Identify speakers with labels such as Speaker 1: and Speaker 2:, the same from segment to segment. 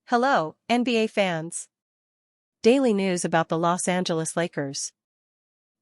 Speaker 1: Hello, NBA fans. Daily news about the Los Angeles Lakers.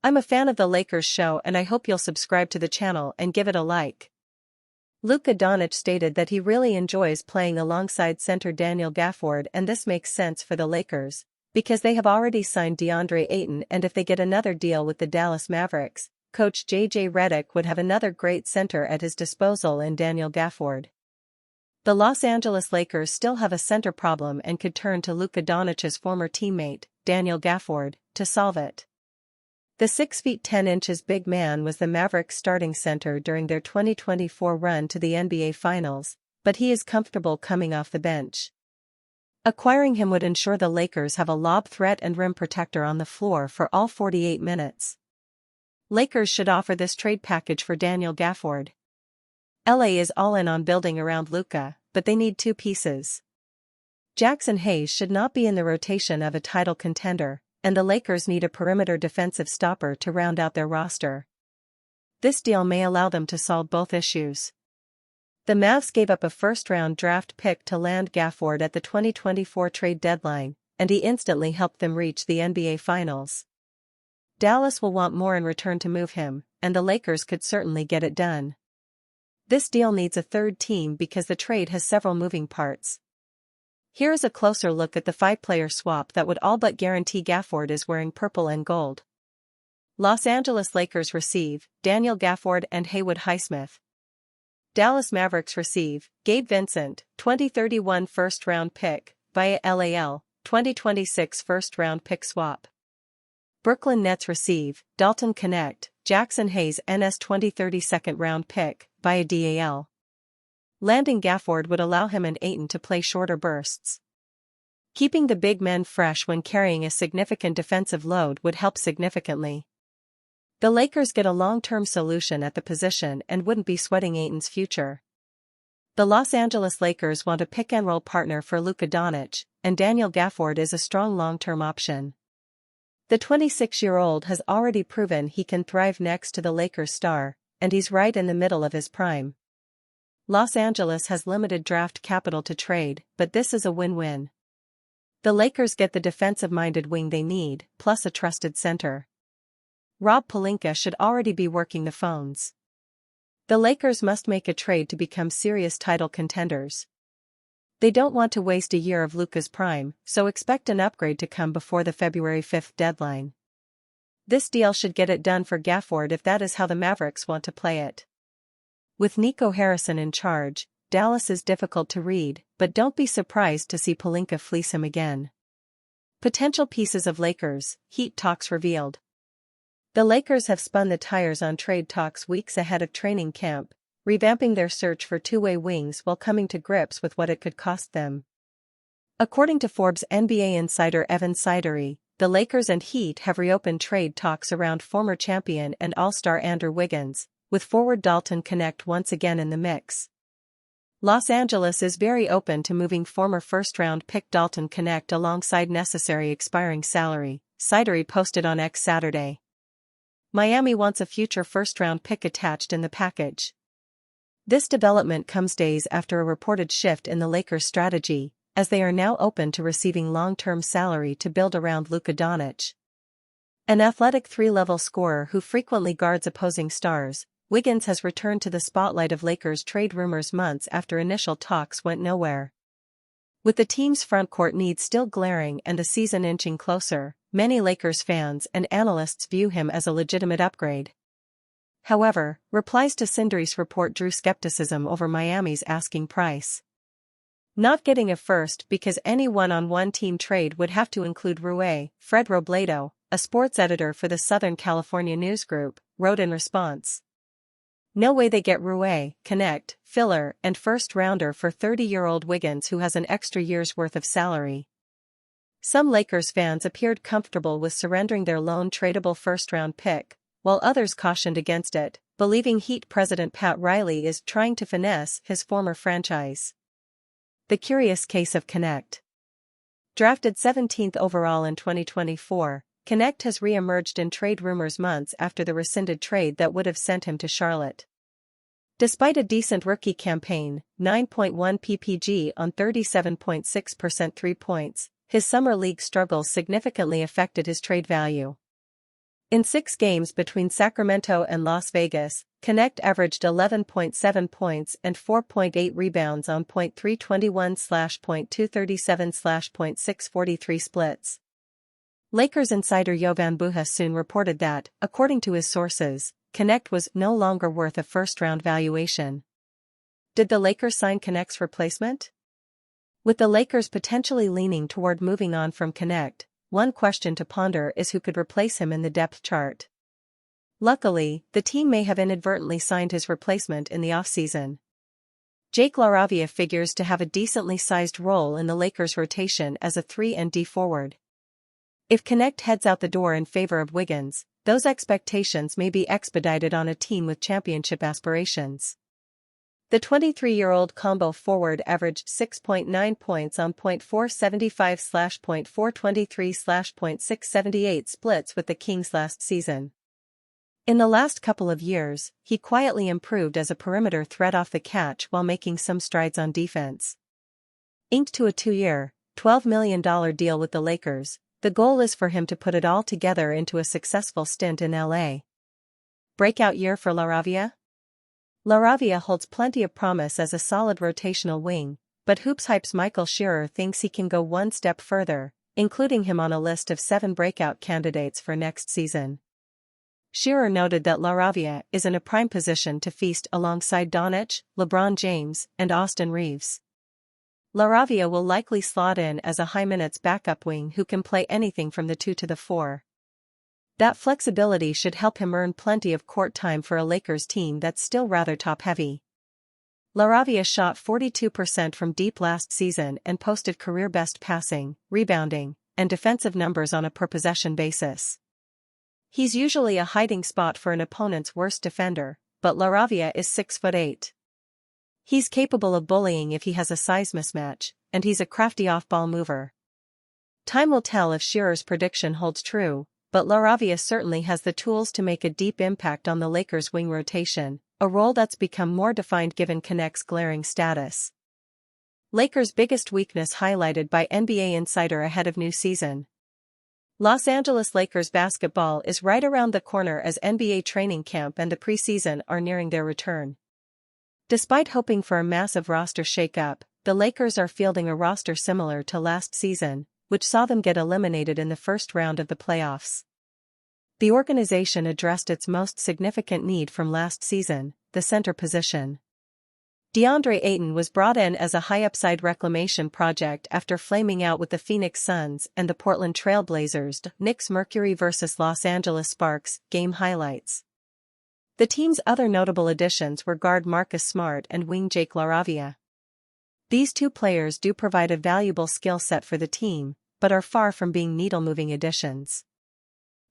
Speaker 1: I'm a fan of the Lakers show and I hope you'll subscribe to the channel and give it a like. Luka Doncic stated that he really enjoys playing alongside center Daniel Gafford, and this makes sense for the Lakers, because they have already signed DeAndre Ayton, and if they get another deal with the Dallas Mavericks, coach J.J. Redick would have another great center at his disposal in Daniel Gafford. The Los Angeles Lakers still have a center problem and could turn to Luka Doncic's former teammate, Daniel Gafford, to solve it. The 6 feet 10 inches big man was the Mavericks' starting center during their 2024 run to the NBA Finals, but he is comfortable coming off the bench. Acquiring him would ensure the Lakers have a lob threat and rim protector on the floor for all 48 minutes. Lakers should offer this trade package for Daniel Gafford. LA is all in on building around Luka, but they need two pieces. Jackson Hayes should not be in the rotation of a title contender, and the Lakers need a perimeter defensive stopper to round out their roster. This deal may allow them to solve both issues. The Mavs gave up a first-round draft pick to land Gafford at the 2024 trade deadline, and he instantly helped them reach the NBA Finals. Dallas will want more in return to move him, and the Lakers could certainly get it done. This deal needs a third team because the trade has several moving parts. Here is a closer look at the 5-player swap that would all but guarantee Gafford is wearing purple and gold. Los Angeles Lakers receive Daniel Gafford and Haywood Highsmith. Dallas Mavericks receive Gabe Vincent, 2031 first-round pick, via LAL, 2026 first-round pick swap. Brooklyn Nets receive Dalton Connect, Jackson Hayes NS 2030 second-round pick, via DAL. Landing Gafford would allow him and Ayton to play shorter bursts. Keeping the big men fresh when carrying a significant defensive load would help significantly. The Lakers get a long-term solution at the position and wouldn't be sweating Ayton's future. The Los Angeles Lakers want a pick-and-roll partner for Luka Doncic, and Daniel Gafford is a strong long-term option. The 26-year-old has already proven he can thrive next to the Lakers star, and he's right in the middle of his prime. Los Angeles has limited draft capital to trade, but this is a win-win. The Lakers get the defensive-minded wing they need, plus a trusted center. Rob Pelinka should already be working the phones. The Lakers must make a trade to become serious title contenders. They don't want to waste a year of Luka's prime, so expect an upgrade to come before the February 5th deadline. This deal should get it done for Gafford if that is how the Mavericks want to play it. With Nico Harrison in charge, Dallas is difficult to read, but don't be surprised to see Pelinka fleece him again. Potential pieces of Lakers, Heat talks revealed. The Lakers have spun the tires on trade talks weeks ahead of training camp, revamping their search for two-way wings while coming to grips with what it could cost them. According to Forbes NBA insider Evan Sidery, the Lakers and Heat have reopened trade talks around former champion and All-Star Andrew Wiggins, with forward Dalton Connect once again in the mix. Los Angeles is very open to moving former first-round pick Dalton Connect alongside necessary expiring salary, Sidery posted on X Saturday. Miami wants a future first-round pick attached in the package. This development comes days after a reported shift in the Lakers' strategy, as they are now open to receiving long-term salary to build around Luka Doncic. An athletic three-level scorer who frequently guards opposing stars, Wiggins has returned to the spotlight of Lakers trade rumors months after initial talks went nowhere. With the team's frontcourt needs still glaring and the season inching closer, many Lakers fans and analysts view him as a legitimate upgrade. However, replies to Sindri's report drew skepticism over Miami's asking price. Not getting a first because any one-on-one team trade would have to include Rui, Fred Robledo, a sports editor for the Southern California News Group, wrote in response. No way they get Rui, Connect, filler, and first-rounder for 30-year-old Wiggins who has an extra year's worth of salary. Some Lakers fans appeared comfortable with surrendering their lone tradable first-round pick, while others cautioned against it, believing Heat president Pat Riley is trying to finesse his former franchise. The curious case of Connect. Drafted 17th overall in 2024, Connect has re-emerged in trade rumors months after the rescinded trade that would have sent him to Charlotte. Despite a decent rookie campaign, 9.1 ppg on 37.6% 3 points, his summer league struggles significantly affected his trade value. In 6 games between Sacramento and Las Vegas, Connect averaged 11.7 points and 4.8 rebounds on .321/.237/.643 splits. Lakers insider Jovan Buha soon reported that, according to his sources, Connect was no longer worth a first-round valuation. Did the Lakers sign Connect's replacement? With the Lakers potentially leaning toward moving on from Connect, one question to ponder is who could replace him in the depth chart. Luckily, the team may have inadvertently signed his replacement in the offseason. Jake LaRavia figures to have a decently sized role in the Lakers' rotation as a 3-and-D forward. If Connect heads out the door in favor of Wiggins, those expectations may be expedited on a team with championship aspirations. The 23-year-old combo forward averaged 6.9 points on .475/.423/.678 splits with the Kings last season. In the last couple of years, he quietly improved as a perimeter threat off the catch while making some strides on defense. Inked to a 2-year, $12 million deal with the Lakers, the goal is for him to put it all together into a successful stint in LA. Breakout year for LaRavia? LaRavia holds plenty of promise as a solid rotational wing, but Hoops Hype's Michael Shearer thinks he can go one step further, including him on a list of 7 breakout candidates for next season. Shearer noted that LaRavia is in a prime position to feast alongside Doncic, LeBron James, and Austin Reeves. LaRavia will likely slot in as a high-minutes backup wing who can play anything from the 2 to the 4. That flexibility should help him earn plenty of court time for a Lakers team that's still rather top-heavy. LaRavia shot 42% from deep last season and posted career-best passing, rebounding, and defensive numbers on a per-possession basis. He's usually a hiding spot for an opponent's worst defender, but LaRavia is 6'8". He's capable of bullying if he has a size mismatch, and he's a crafty off-ball mover. Time will tell if Shearer's prediction holds true, but LaRavia certainly has the tools to make a deep impact on the Lakers' wing rotation, a role that's become more defined given Connect's glaring status. Lakers' biggest weakness highlighted by NBA Insider ahead of new season. Los Angeles Lakers basketball is right around the corner as NBA training camp and the preseason are nearing their return. Despite hoping for a massive roster shakeup, the Lakers are fielding a roster similar to last season, which saw them get eliminated in the first round of the playoffs. The organization addressed its most significant need from last season, the center position. DeAndre Ayton was brought in as a high-upside reclamation project after flaming out with the Phoenix Suns and the Portland Trail Blazers. Knicks Mercury vs Los Angeles Sparks game highlights. The team's other notable additions were guard Marcus Smart and wing Jake LaRavia. These 2 players do provide a valuable skill set for the team, but are far from being needle-moving additions.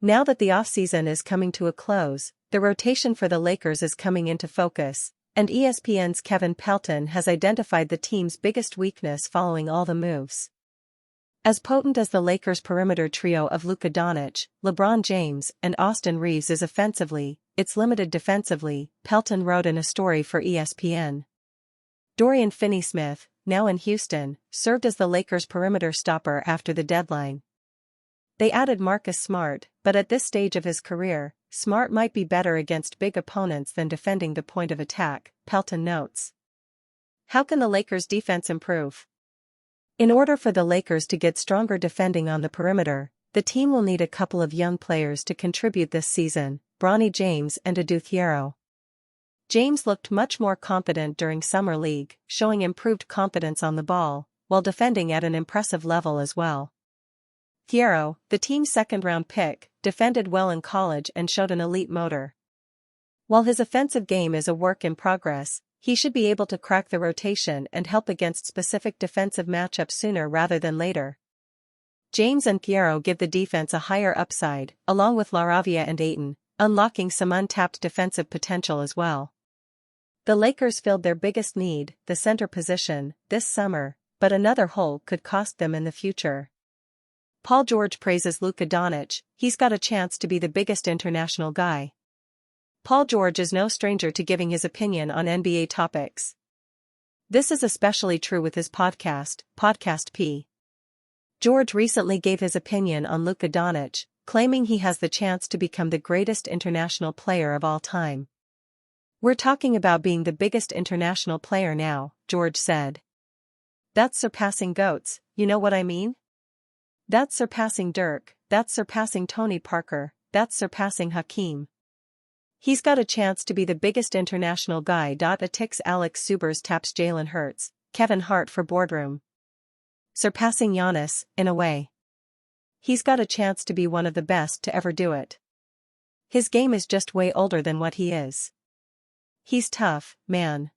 Speaker 1: Now that the offseason is coming to a close, the rotation for the Lakers is coming into focus, and ESPN's Kevin Pelton has identified the team's biggest weakness following all the moves. As potent as the Lakers' perimeter trio of Luka Doncic, LeBron James, and Austin Reeves is offensively, it's limited defensively, Pelton wrote in a story for ESPN. Dorian Finney-Smith, now in Houston, served as the Lakers' perimeter stopper after the deadline. They added Marcus Smart, but at this stage of his career, Smart might be better against big opponents than defending the point of attack, Pelton notes. How can the Lakers' defense improve? In order for the Lakers to get stronger defending on the perimeter, the team will need a couple of young players to contribute this season, Bronny James and Adou Thiero. James looked much more confident during Summer League, showing improved confidence on the ball, while defending at an impressive level as well. Thiero, the team's second-round pick, defended well in college and showed an elite motor. While his offensive game is a work in progress, he should be able to crack the rotation and help against specific defensive matchups sooner rather than later. James and Thiero give the defense a higher upside, along with LaRavia and Ayton, unlocking some untapped defensive potential as well. The Lakers filled their biggest need, the center position, this summer, but another hole could cost them in the future. Paul George praises Luka Doncic, he's got a chance to be the biggest international guy. Paul George is no stranger to giving his opinion on NBA topics. This is especially true with his Podcast P. George recently gave his opinion on Luka Doncic, claiming he has the chance to become the greatest international player of all time. "We're talking about being the biggest international player now," George said. "That's surpassing GOATs, you know what I mean? That's surpassing Dirk, that's surpassing Tony Parker, that's surpassing Hakeem. He's got a chance to be the biggest international guy." Ticks Alex Subers taps Jalen Hurts, Kevin Hart for boardroom. "Surpassing Giannis, in a way. He's got a chance to be one of the best to ever do it. His game is just way older than what he is. He's tough, man.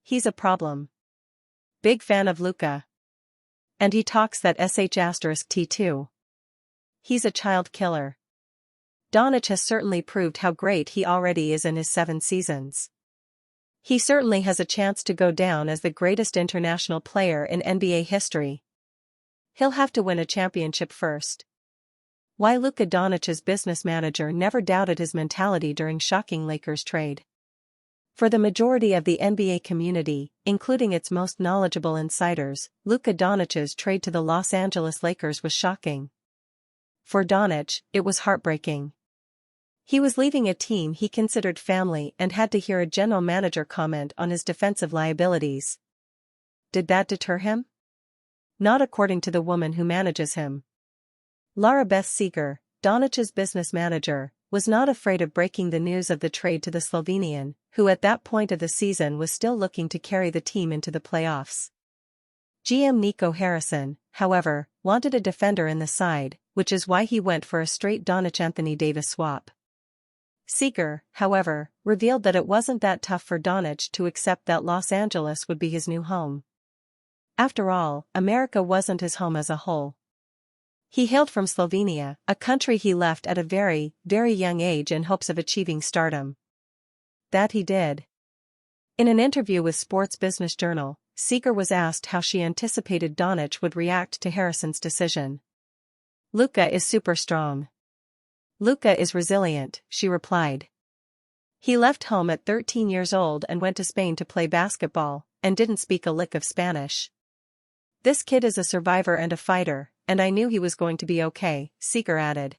Speaker 1: He's a problem. Big fan of Luka. And he talks that sh*t too. He's a child killer. Doncic has certainly proved how great he already is in his 7 seasons. He certainly has a chance to go down as the greatest international player in NBA history. He'll have to win a championship first." Why Luka Doncic's business manager never doubted his mentality during shocking Lakers trade. For the majority of the NBA community, including its most knowledgeable insiders, Luka Doncic's trade to the Los Angeles Lakers was shocking. For Doncic, it was heartbreaking. He was leaving a team he considered family and had to hear a general manager comment on his defensive liabilities. Did that deter him? Not according to the woman who manages him. Lara Beth Seeger, Doncic's business manager, was not afraid of breaking the news of the trade to the Slovenian, who at that point of the season was still looking to carry the team into the playoffs. GM Nico Harrison, however, wanted a defender in the side, which is why he went for a straight Doncic-Anthony Davis swap. Seeger, however, revealed that it wasn't that tough for Doncic to accept that Los Angeles would be his new home. After all, America wasn't his home as a whole. He hailed from Slovenia, a country he left at a very, very young age in hopes of achieving stardom. That he did. In an interview with Sports Business Journal, Seeger was asked how she anticipated Doncic would react to Harrison's decision. "Luka is super strong. Luka is resilient," she replied. "He left home at 13 years old and went to Spain to play basketball, and didn't speak a lick of Spanish. This kid is a survivor and a fighter, and I knew he was going to be okay," Seeger added.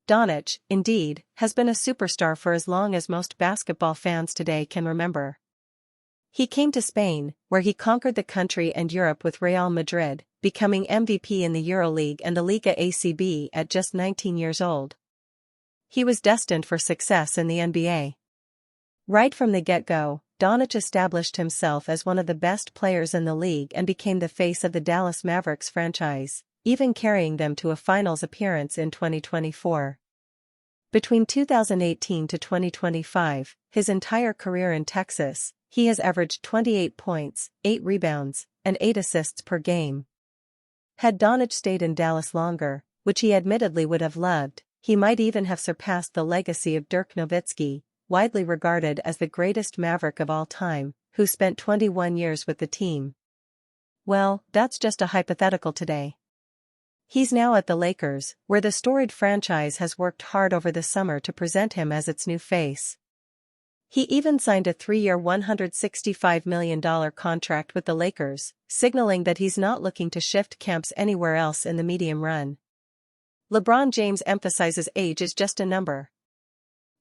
Speaker 1: Doncic, indeed, has been a superstar for as long as most basketball fans today can remember. He came to Spain, where he conquered the country and Europe with Real Madrid, becoming MVP in the EuroLeague and the Liga ACB at just 19 years old. He was destined for success in the NBA. Right from the get-go, Doncic established himself as one of the best players in the league and became the face of the Dallas Mavericks franchise, even carrying them to a finals appearance in 2024. Between 2018 to 2025, his entire career in Texas, he has averaged 28 points, 8 rebounds, and 8 assists per game. Had Doncic stayed in Dallas longer, which he admittedly would have loved, he might even have surpassed the legacy of Dirk Nowitzki, widely regarded as the greatest Maverick of all time, who spent 21 years with the team. Well, that's just a hypothetical today. He's now at the Lakers, where the storied franchise has worked hard over the summer to present him as its new face. He even signed a 3-year $165 million contract with the Lakers, signaling that he's not looking to shift camps anywhere else in the medium run. LeBron James emphasizes age is just a number.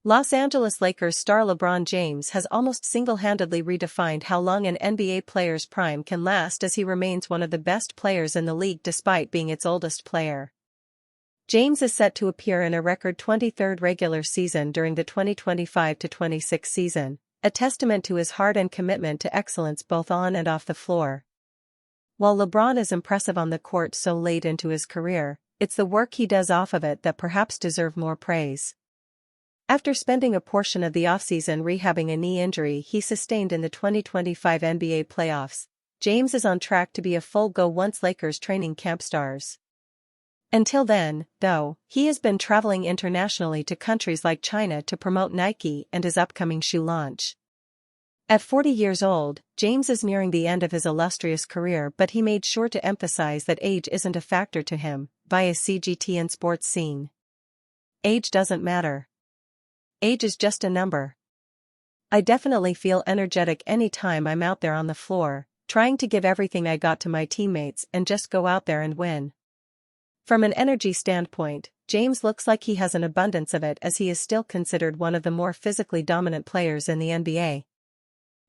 Speaker 1: Los Angeles Lakers star LeBron James has almost single-handedly redefined how long an NBA player's prime can last, as he remains one of the best players in the league despite being its oldest player. James is set to appear in a record 23rd regular season during the 2025-26 season, a testament to his heart and commitment to excellence both on and off the floor. While LeBron is impressive on the court so late into his career, it's the work he does off of it that perhaps deserve more praise. After spending a portion of the offseason rehabbing a knee injury he sustained in the 2025 NBA playoffs, James is on track to be a full go once Lakers training camp stars. Until then, though, he has been traveling internationally to countries like China to promote Nike and his upcoming shoe launch. At 40 years old, James is nearing the end of his illustrious career, but he made sure to emphasize that age isn't a factor to him, via CGT and sports scene. Age doesn't matter. Age is just a number. I definitely feel energetic anytime I'm out there on the floor, trying to give everything I got to my teammates and just go out there and win. From an energy standpoint, James looks like he has an abundance of it as he is still considered one of the more physically dominant players in the NBA.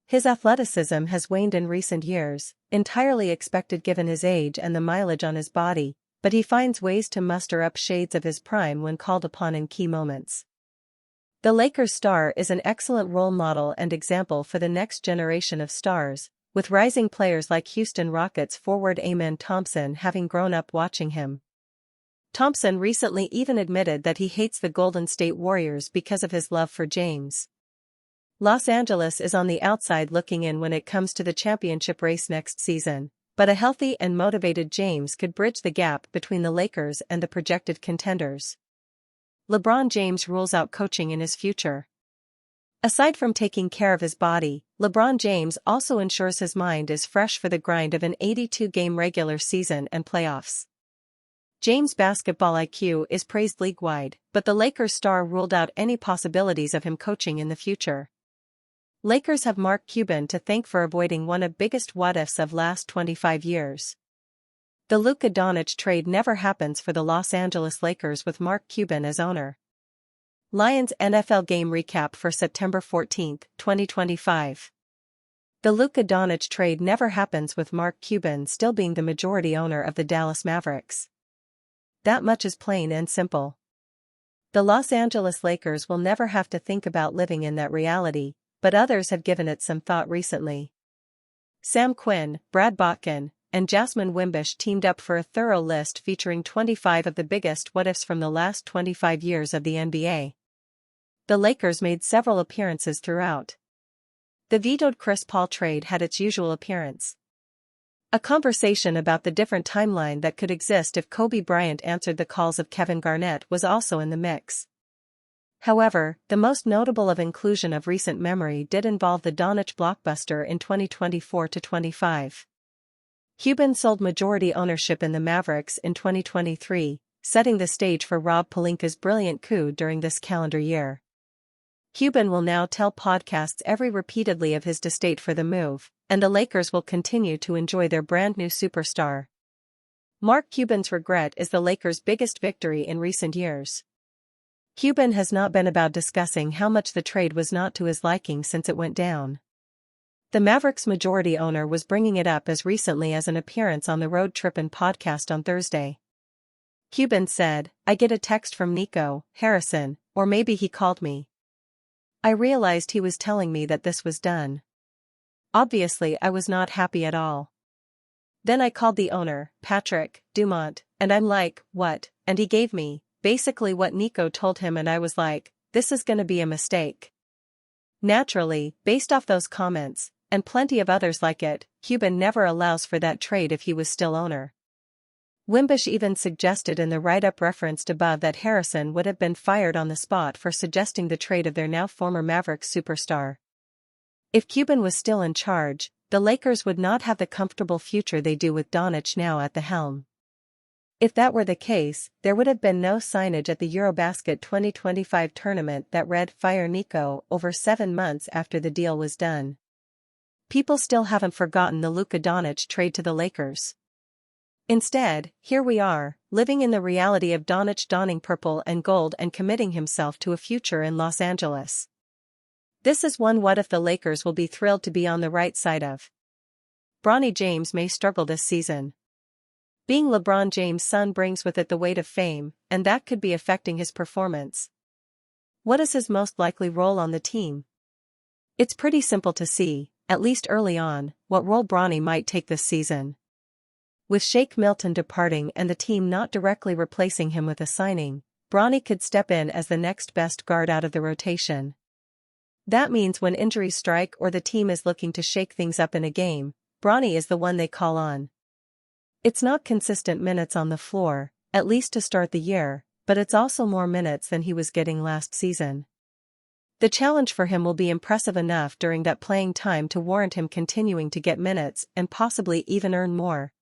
Speaker 1: His athleticism has waned in recent years, entirely expected given his age and the mileage on his body, but he finds ways to muster up shades of his prime when called upon in key moments. The Lakers star is an excellent role model and example for the next generation of stars, with rising players like Houston Rockets forward Amen Thompson having grown up watching him. Thompson recently even admitted that he hates the Golden State Warriors because of his love for James. Los Angeles is on the outside looking in when it comes to the championship race next season, but a healthy and motivated James could bridge the gap between the Lakers and the projected contenders. LeBron James rules out coaching in his future. Aside from taking care of his body, LeBron James also ensures his mind is fresh for the grind of an 82-game regular season and playoffs. James' basketball IQ is praised league-wide, but the Lakers star ruled out any possibilities of him coaching in the future. Lakers have Mark Cuban to thank for avoiding one of the biggest what-ifs of last 25 years. The Luka Doncic trade never happens for the Los Angeles Lakers with Mark Cuban as owner. Lions NFL game recap for September 14, 2025. The Luka Doncic trade never happens with Mark Cuban still being the majority owner of the Dallas Mavericks. That much is plain and simple. The Los Angeles Lakers will never have to think about living in that reality, but others have given it some thought recently. Sam Quinn, Brad Botkin, and Jasmine Wimbish teamed up for a thorough list featuring 25 of the biggest what-ifs from the last 25 years of the NBA. The Lakers made several appearances throughout. The vetoed Chris Paul trade had its usual appearance. A conversation about the different timeline that could exist if Kobe Bryant answered the calls of Kevin Garnett was also in the mix. However, the most notable of inclusion of recent memory did involve the Doncic blockbuster in 2024-25. Cuban sold majority ownership in the Mavericks in 2023, setting the stage for Rob Pelinka's brilliant coup during this calendar year. Cuban will now tell podcasts repeatedly of his distaste for the move, and the Lakers will continue to enjoy their brand-new superstar. Mark Cuban's regret is the Lakers' biggest victory in recent years. Cuban has not been about discussing how much the trade was not to his liking since it went down. The Mavericks' majority owner was bringing it up as recently as an appearance on the Road Trippin' podcast on Thursday. Cuban said, "I get a text from Nico Harrison, or maybe he called me. I realized he was telling me that this was done. Obviously I was not happy at all. Then I called the owner, Patrick Dumont, and I'm like, what? And he gave me, basically what Nico told him and I was like, this is gonna be a mistake." Naturally, based off those comments, and plenty of others like it, Cuban never allows for that trade if he was still owner. Wimbish even suggested in the write-up referenced above that Harrison would have been fired on the spot for suggesting the trade of their now former Mavericks superstar. If Cuban was still in charge, the Lakers would not have the comfortable future they do with Doncic now at the helm. If that were the case, there would have been no signage at the Eurobasket 2025 tournament that read "Fire Nico" over 7 months after the deal was done. People still haven't forgotten the Luka Doncic trade to the Lakers. Instead, here we are, living in the reality of Doncic donning purple and gold and committing himself to a future in Los Angeles. This is one what if the Lakers will be thrilled to be on the right side of. Bronny James may struggle this season. Being LeBron James' son brings with it the weight of fame, and that could be affecting his performance. What is his most likely role on the team? It's pretty simple to see, at least early on, what role Bronny might take this season. With Shake Milton departing and the team not directly replacing him with a signing, Bronny could step in as the next best guard out of the rotation. That means when injuries strike or the team is looking to shake things up in a game, Bronny is the one they call on. It's not consistent minutes on the floor, at least to start the year, but it's also more minutes than he was getting last season. The challenge for him will be impressive enough during that playing time to warrant him continuing to get minutes and possibly even earn more.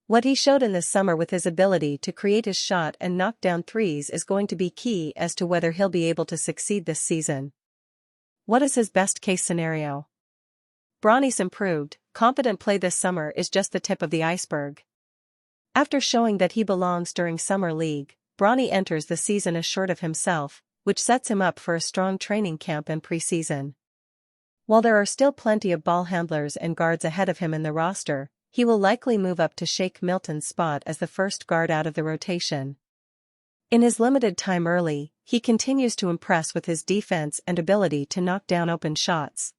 Speaker 1: What he showed in this summer with his ability to create his shot and knock down threes is going to be key as to whether he'll be able to succeed this season. What is his best-case scenario? Bronny's improved, confident play this summer is just the tip of the iceberg. After showing that he belongs during Summer League, Bronny enters the season assured of himself, which sets him up for a strong training camp and preseason. While there are still plenty of ball handlers and guards ahead of him in the roster, he will likely move up to Shake Milton's spot as the first guard out of the rotation. In his limited time early, he continues to impress with his defense and ability to knock down open shots.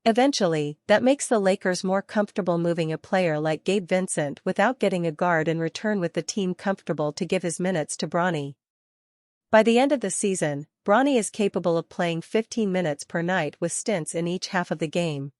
Speaker 1: Eventually, that makes the Lakers more comfortable moving a player like Gabe Vincent without getting a guard in return, with the team comfortable to give his minutes to Bronny. By the end of the season, Bronny is capable of playing 15 minutes per night with stints in each half of the game,